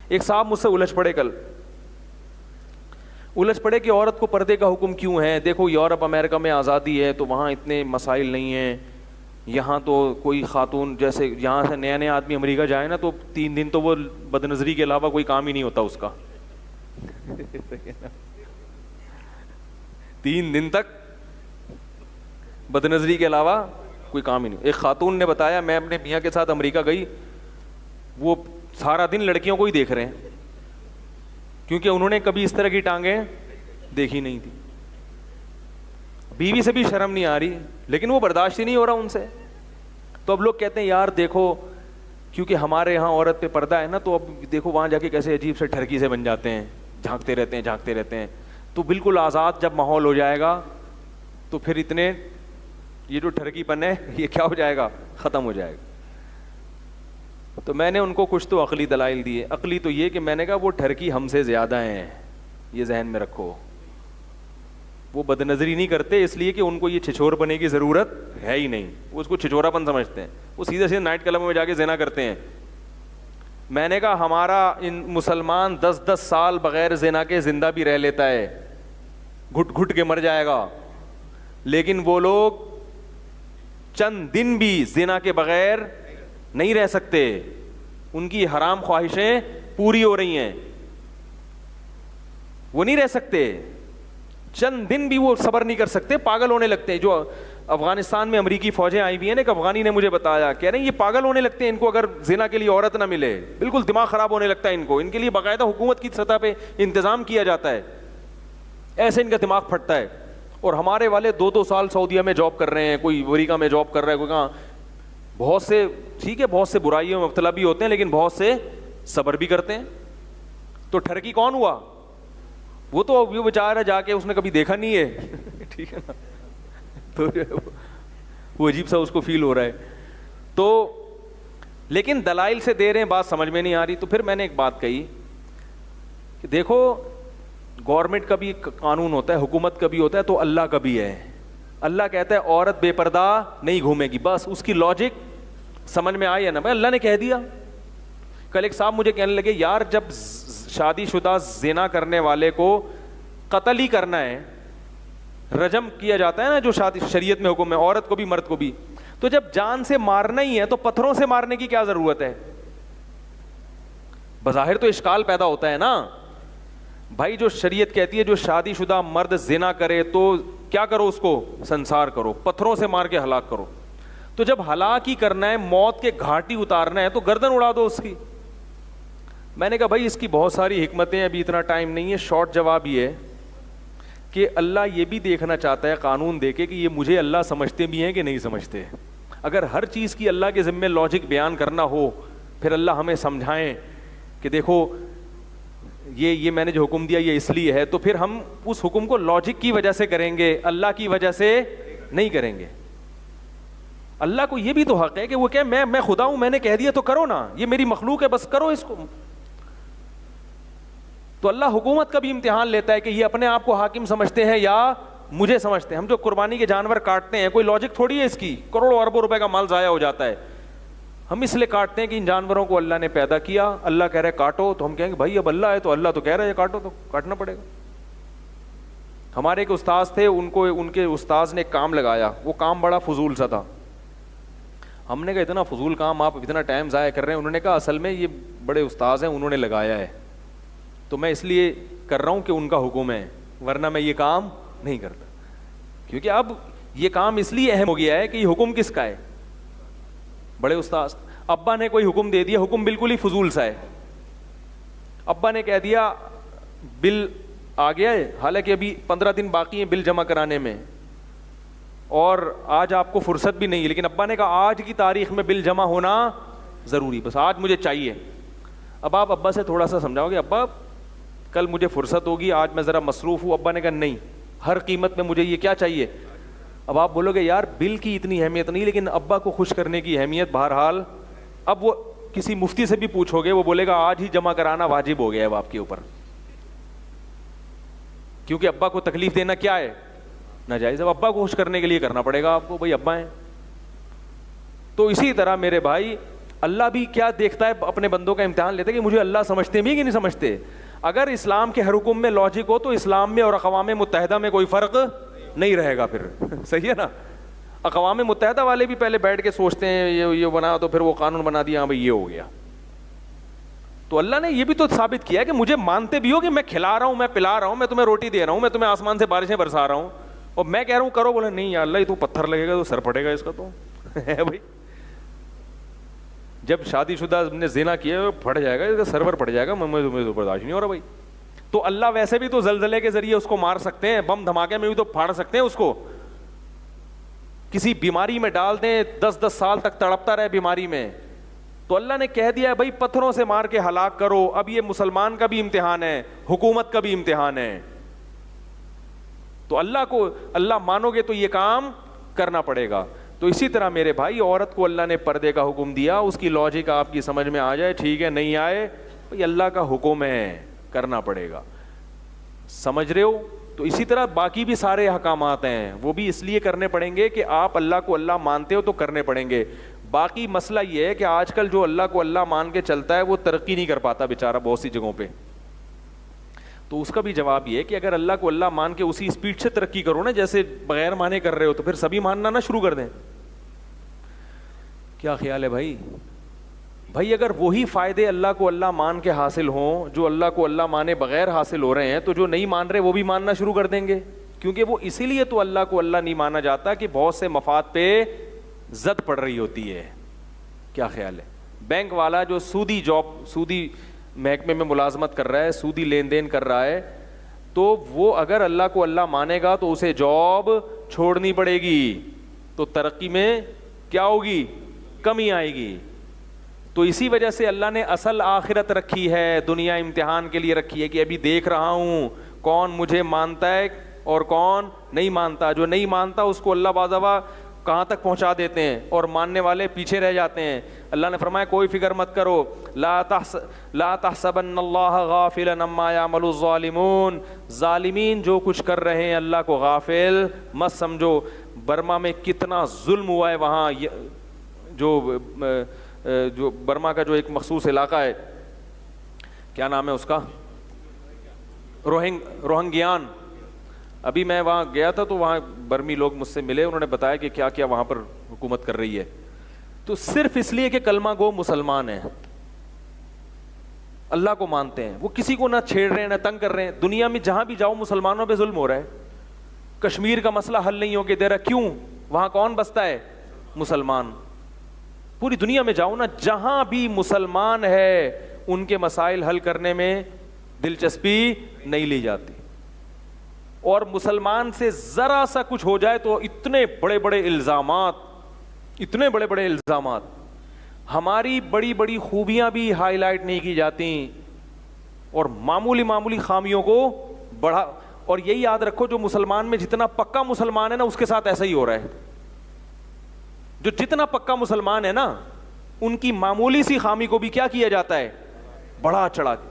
ایک صاحب مجھ سے الجھ پڑے کہ عورت کو پردے کا حکم کیوں ہے, دیکھو یورپ امریکہ میں آزادی ہے تو وہاں اتنے مسائل نہیں ہیں, یہاں تو کوئی خاتون جیسے یہاں سے نیا نیا آدمی امریکہ جائے نا تو 3 دن تو وہ بد نظری کے علاوہ کوئی کام ہی نہیں ہوتا اس کا 3 دن تک بد نظری کے علاوہ کوئی کام ہی نہیں. ایک خاتون نے بتایا میں اپنے میاں کے ساتھ امریکہ گئی, وہ سارا دن لڑکیوں کو ہی دیکھ رہے ہیں کیونکہ انہوں نے کبھی اس طرح کی ٹانگیں دیکھی نہیں تھی. بیوی سے بھی شرم نہیں آ رہی لیکن وہ برداشت ہی نہیں ہو رہا ان سے. تو اب لوگ کہتے ہیں یار دیکھو کیونکہ ہمارے یہاں عورت پہ پردہ ہے نا تو اب دیکھو وہاں جا کے کیسے عجیب سے ٹھرکی سے بن جاتے ہیں, جھانکتے رہتے ہیں. تو بالکل آزاد جب ماحول ہو جائے گا تو پھر اتنے یہ جو ٹھرکی پن ہے یہ کیا ہو جائے گا, ختم ہو جائے گا. تو میں نے ان کو کچھ تو عقلی دلائل دیے. عقلی تو یہ کہ میں نے کہا وہ ٹھرکی ہم سے زیادہ ہیں, یہ ذہن میں رکھو. وہ بد نظری نہیں کرتے اس لیے کہ ان کو یہ چھچور بنے کی ضرورت ہے ہی نہیں, وہ اس کو چھچورا پن سمجھتے ہیں, وہ سیدھے سیدھے نائٹ کلبوں میں جا کے زنا کرتے ہیں. میں نے کہا ہمارا ان مسلمان 10 سال بغیر زنا کے زندہ بھی رہ لیتا ہے, گھٹ گھٹ کے مر جائے گا, لیکن وہ لوگ چند دن بھی زنا کے بغیر نہیں رہ سکتے. ان کی حرام خواہشیں پوری ہو رہی ہیں, وہ نہیں رہ سکتے. چند دن بھی وہ صبر نہیں کر سکتے, پاگل ہونے لگتے ہیں. جو افغانستان میں امریکی فوجیں آئی ہوئی ہیں, ایک افغانی نے مجھے بتایا, کہہ رہے ہیں یہ پاگل ہونے لگتے ہیں ان کو اگر زنا کے لیے عورت نہ ملے, بالکل دماغ خراب ہونے لگتا ہے ان کو. ان کے لیے باقاعدہ حکومت کی سطح پہ انتظام کیا جاتا ہے, ایسے ان کا دماغ پھٹتا ہے. اور ہمارے والے 2 سال سعودیہ میں جاب کر رہے ہیں, کوئی امریکہ میں جاب کر رہا ہے, کوئی کہاں. بہت سے ٹھیک ہے, بہت سے برائیوں میں مبتلا بھی ہوتے ہیں لیکن بہت سے صبر بھی کرتے ہیں. تو ٹھرکی کون ہوا؟ وہ تو وہ بیچارہ جا کے اس نے کبھی دیکھا نہیں ہے ٹھیک ہے نا, تو وہ عجیب سا اس کو فیل ہو رہا ہے. تو لیکن دلائل سے دے رہے ہیں, بات سمجھ میں نہیں آ رہی. تو پھر میں نے ایک بات کہی کہ دیکھو گورنمنٹ کا بھی قانون ہوتا ہے, حکومت کا بھی ہوتا ہے, تو اللہ کا بھی ہے. اللہ کہتا ہے عورت بے پردہ نہیں گھومے گی, بس اس کی لاجک سمجھ میں آئی ہے نا بھائی, اللہ نے کہہ دیا. کل ایک صاحب مجھے کہنے لگے یار جب شادی شدہ زنا کرنے والے کو قتل ہی کرنا ہے, رجم کیا جاتا ہے نا جو شادی شریعت میں حکم ہے, عورت کو بھی مرد کو بھی, تو جب جان سے مارنا ہی ہے تو پتھروں سے مارنے کی کیا ضرورت ہے؟ بظاہر تو اشکال پیدا ہوتا ہے نا بھائی. جو شریعت کہتی ہے جو شادی شدہ مرد زنا کرے تو کیا کرو, اس کو سنسار کرو, پتھروں سے مار کے ہلاک کرو. تو جب ہلاک ہی کرنا ہے, موت کے گھاٹی اتارنا ہے, تو گردن اڑا دو اس کی. میں نے کہا بھائی اس کی بہت ساری حکمتیں, ابھی اتنا ٹائم نہیں ہے. شارٹ جواب یہ ہے کہ اللہ یہ بھی دیکھنا چاہتا ہے قانون دے کے کہ یہ مجھے اللہ سمجھتے بھی ہیں کہ نہیں سمجھتے. اگر ہر چیز کی اللہ کے ذمے لاجک بیان کرنا ہو, پھر اللہ ہمیں سمجھائیں کہ دیکھو یہ میں نے جو حکم دیا یہ اس لیے ہے, تو پھر ہم اس حکم کو لاجک کی وجہ سے کریں گے, اللہ کی وجہ سے نہیں کریں گے. اللہ کو یہ بھی تو حق ہے کہ وہ کہ میں خدا ہوں, میں نے کہہ دیا تو کرو نا, یہ میری مخلوق ہے بس کرو اس کو. تو اللہ حکومت کا بھی امتحان لیتا ہے کہ یہ اپنے آپ کو حاکم سمجھتے ہیں یا مجھے سمجھتے ہیں. ہم جو قربانی کے جانور کاٹتے ہیں کوئی لاجک تھوڑی ہے اس کی, کروڑوں اربوں روپے کا مال ضائع ہو جاتا ہے. ہم اس لیے کاٹتے ہیں کہ ان جانوروں کو اللہ نے پیدا کیا, اللہ کہہ رہے کاٹو, تو ہم کہیں گے بھائی اب اللہ ہے تو اللہ تو کہہ رہا ہے کاٹو, تو کاٹنا پڑے گا. ہمارے ایک استاذ تھے, ان کے استاذ نے ایک کام لگایا, وہ کام بڑا فضول سا تھا. ہم نے کہا اتنا فضول کام آپ اتنا ٹائم ضائع کر رہے ہیں. انہوں نے کہا اصل میں یہ بڑے استاذ ہیں, انہوں نے لگایا ہے, تو میں اس لیے کر رہا ہوں کہ ان کا حکم ہے, ورنہ میں یہ کام نہیں کرتا. کیونکہ اب یہ کام اس لیے اہم ہو گیا ہے کہ یہ حکم کس کا ہے, بڑے استاذ. ابا نے کوئی حکم دے دیا, حکم بالکل ہی فضول سا ہے. ابا نے کہہ دیا بل آ گیا ہے, حالانکہ ابھی 15 دن باقی ہیں بل جمع کرانے میں, اور آج آپ کو فرصت بھی نہیں ہے, لیکن ابا نے کہا آج کی تاریخ میں بل جمع ہونا ضروری, بس آج مجھے چاہیے. اب آپ ابا سے تھوڑا سا سمجھاؤ گے, ابا کل مجھے فرصت ہوگی, آج میں ذرا مصروف ہوں. ابا نے کہا نہیں, ہر قیمت میں مجھے یہ کیا چاہیے. اب آپ بولو گے یار بل کی اتنی اہمیت نہیں, لیکن ابا کو خوش کرنے کی اہمیت بہرحال. اب وہ کسی مفتی سے بھی پوچھو گے, وہ بولے گا آج ہی جمع کرانا واجب ہو گیا ہے اب آپ کے اوپر, کیونکہ ابا کو تکلیف دینا کیا ہے, ناجائز. اب ابا کو خوش کرنے کے لیے کرنا پڑے گا آپ کو, بھائی ابا ہیں. تو اسی طرح میرے بھائی اللہ بھی کیا دیکھتا ہے اپنے بندوں کا امتحان لیتا ہے کہ مجھے اللہ سمجھتے بھی کہ نہیں سمجھتے. اگر اسلام کے ہر حکم میں لاجک ہو تو اسلام میں اور اقوام متحدہ میں کوئی فرق نہیں رہے گا پھر. صحیح ہے نا. اقوام متحدہ والے بھی پہلے بیٹھ کے سوچتے ہیں یہ بنا تو پھر وہ قانون بنا دیا, ہاں بھائی یہ ہو گیا. تو اللہ نے یہ بھی تو ثابت کیا ہے کہ مجھے مانتے بھی ہو کہ میں کھلا رہا ہوں, میں پلا رہا ہوں, میں تمہیں روٹی دے رہا ہوں, میں تمہیں آسمان سے بارشیں برسا رہا ہوں, اور میں کہہ رہا ہوں کرو, بولے نہیں یا اللہ یہ تو پتھر لگے گا تو سر پھٹے گا اس کا تو ہے بھائی. جب شادی شدہ نے زنا کیا پھٹ جائے گا, اس کا سر پر پھٹ جائے گا, تمہیں برداشت نہیں ہو رہا بھائی. تو اللہ ویسے بھی تو زلزلے کے ذریعے اس کو مار سکتے ہیں, بم دھماکے میں بھی تو پھاڑ سکتے ہیں اس کو, کسی بیماری میں ڈال دیں 10-10 سال تک تڑپتا رہے بیماری میں. تو اللہ نے کہہ دیا ہے بھائی پتھروں سے مار کے ہلاک کرو. اب یہ مسلمان کا بھی امتحان ہے, حکومت کا بھی امتحان ہے. تو اللہ مانو گے تو یہ کام کرنا پڑے گا. تو اسی طرح میرے بھائی عورت کو اللہ نے پردے کا حکم دیا, اس کی لاجک آپ کی سمجھ میں آ جائے ٹھیک ہے, نہیں آئے بھائی اللہ کا حکم ہے, کرنا پڑے گا. سمجھ رہے ہو. تو اسی طرح باقی بھی سارے احکامات ہیں, وہ بھی اس لیے کرنے پڑیں گے کہ آپ اللہ کو اللہ مانتے ہو تو کرنے پڑیں گے. باقی مسئلہ یہ ہے کہ آج کل جو اللہ کو اللہ مان کے چلتا ہے وہ ترقی نہیں کر پاتا بیچارہ بہت سی جگہوں پہ. تو اس کا بھی جواب یہ ہے کہ اگر اللہ کو اللہ مان کے اسی اسپیڈ سے ترقی کرو نا جیسے بغیر مانے کر رہے ہو, تو پھر سبھی ماننا نہ شروع کر دیں. کیا خیال ہے بھائی؟ بھائی اگر وہی فائدے اللہ کو اللہ مان کے حاصل ہوں جو اللہ کو اللہ مانے بغیر حاصل ہو رہے ہیں, تو جو نہیں مان رہے وہ بھی ماننا شروع کر دیں گے. کیونکہ وہ اسی لیے تو اللہ کو اللہ نہیں مانا جاتا کہ بہت سے مفاد پہ زد پڑ رہی ہوتی ہے. کیا خیال ہے؟ بینک والا جو سودی محکمے میں ملازمت کر رہا ہے, سودی لین دین کر رہا ہے, تو وہ اگر اللہ کو اللہ مانے گا تو اسے جاب چھوڑنی پڑے گی, تو ترقی میں کیا ہوگی؟ کمی آئے گی. تو اسی وجہ سے اللہ نے اصل آخرت رکھی ہے, دنیا امتحان کے لیے رکھی ہے کہ ابھی دیکھ رہا ہوں کون مجھے مانتا ہے اور کون نہیں مانتا. جو نہیں مانتا اس کو اللہ بعض دفعہ کہاں تک پہنچا دیتے ہیں اور ماننے والے پیچھے رہ جاتے ہیں. اللہ نے فرمایا کوئی فکر مت کرو, لا تحسبن اللہ غافلا عما یعمل الظالمون, ظالمین جو کچھ کر رہے ہیں اللہ کو غافل مت سمجھو. برما میں کتنا ظلم ہوا ہے, وہاں جو برما کا جو ایک مخصوص علاقہ ہے, کیا نام ہے اس کا, روہنگیان. ابھی میں وہاں گیا تھا تو وہاں برمی لوگ مجھ سے ملے, انہوں نے بتایا کہ کیا کیا وہاں پر حکومت کر رہی ہے. تو صرف اس لیے کہ کلمہ گو مسلمان ہیں, اللہ کو مانتے ہیں, وہ کسی کو نہ چھیڑ رہے ہیں نہ تنگ کر رہے ہیں. دنیا میں جہاں بھی جاؤ مسلمانوں پہ ظلم ہو رہا ہے. کشمیر کا مسئلہ حل نہیں ہو کے دے رہا, کیوں؟ وہاں کون بستا ہے؟ مسلمان. پوری دنیا میں جاؤ نا, جہاں بھی مسلمان ہے ان کے مسائل حل کرنے میں دلچسپی نہیں لی جاتی. اور مسلمان سے ذرا سا کچھ ہو جائے تو اتنے بڑے بڑے الزامات, ہماری بڑی بڑی خوبیاں بھی ہائی لائٹ نہیں کی جاتی اور معمولی خامیوں کو بڑھا. اور یہی یاد رکھو جو مسلمان میں جتنا پکا مسلمان ہے نا اس کے ساتھ ایسا ہی ہو رہا ہے. جو جتنا پکا مسلمان ہے نا ان کی معمولی سی خامی کو بھی کیا کیا جاتا ہے؟ بڑا چڑھا کے.